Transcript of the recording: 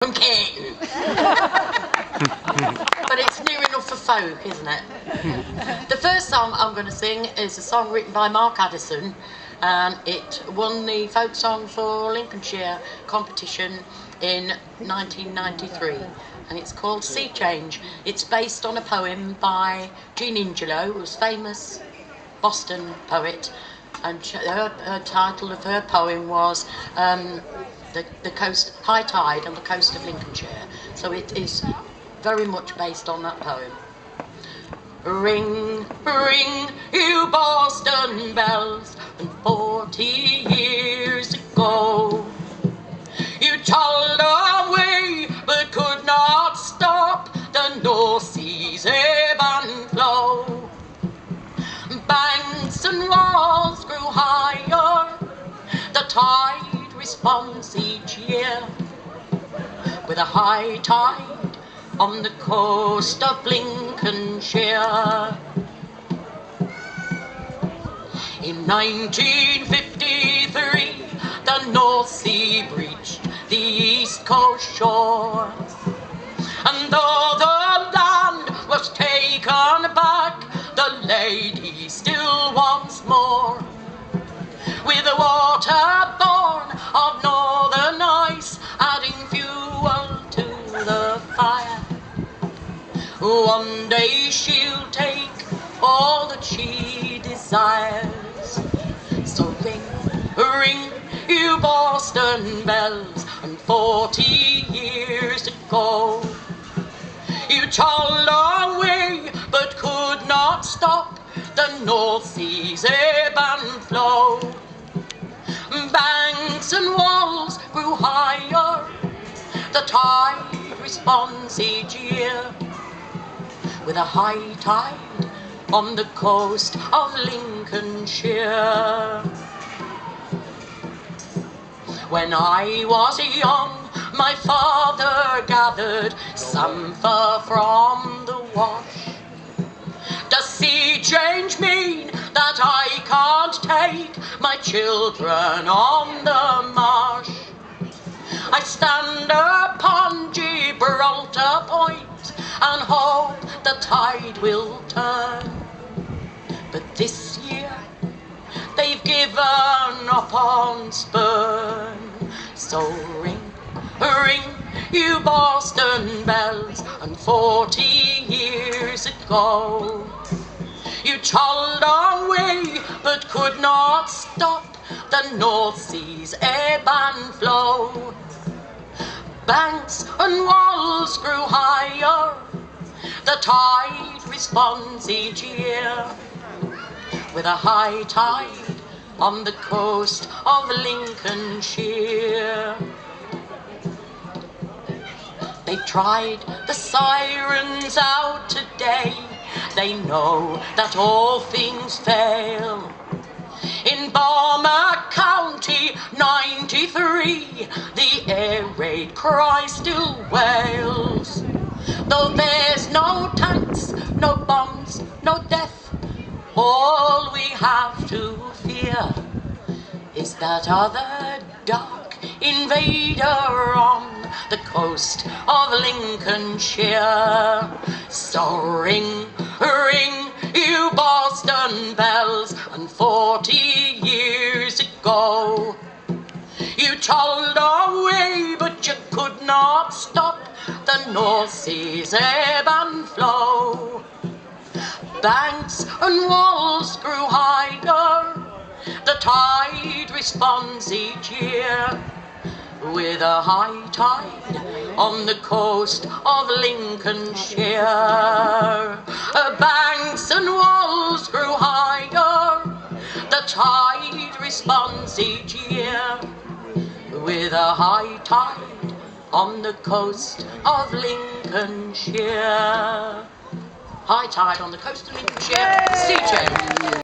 from Caton. But it's near enough for folk, isn't it? The first song I'm going to sing is a song written by Mark Addison, and it won the folk song for Lincolnshire competition in 1993, and it's called Sea Change. It's based on a poem by Jean Ingelow, who was a famous Boston poet, and her title of her poem was the coast, High Tide on the coast of Lincolnshire. So it is very much based on that poem. Ring, ring, you Boston bells, and 40 years ago you tolled away but could not stop the North Sea's ebb and flow. Banks and walls grew higher, the tide responds each year, with a high tide on the coast of Lincolnshire. In 1953, the North Sea breached the East Coast shore, and though the land was taken back, the lady still once more, with the water born of northern ice, adding fuel to the fire. One day she'll take all that she desires. So ring, ring, you Boston bells, and 40 years ago you tolled away but could not stop the North Sea's ebb and flow. Banks and walls grew higher, the tide responds each year, with a high tide on the coast of Lincolnshire. When I was young, my father gathered samphire from the wash. Does sea change mean that I can't take my children on the marsh? I stand upon Gibraltar Point and hope the tide will turn. But this year they've given up on Spurn. So ring, ring, you Boston bells, and 40 years ago you tolled away but could not stop the North Sea's ebb and flow. Banks and walls grew higher, the tide responds each year, with a high tide on the coast of Lincolnshire. They tried the sirens out today, they know that all things fail. In Bomber County, 93, the air raid cry still wails. Though there's no tanks, no bombs, no death, all we have to fear is that other dark invader on the coast of Lincolnshire. So ring, ring, you Boston bells, and 40 years ago you tolled away but you could not stop the North Sea's ebb and flow. Banks and walls grew higher, the tide responds each year, with a high tide on the coast of Lincolnshire. Banks and walls grew higher, the tide responds each year, with a high tide on the coast of Lincolnshire. High tide on the coast of Lincolnshire, sea change.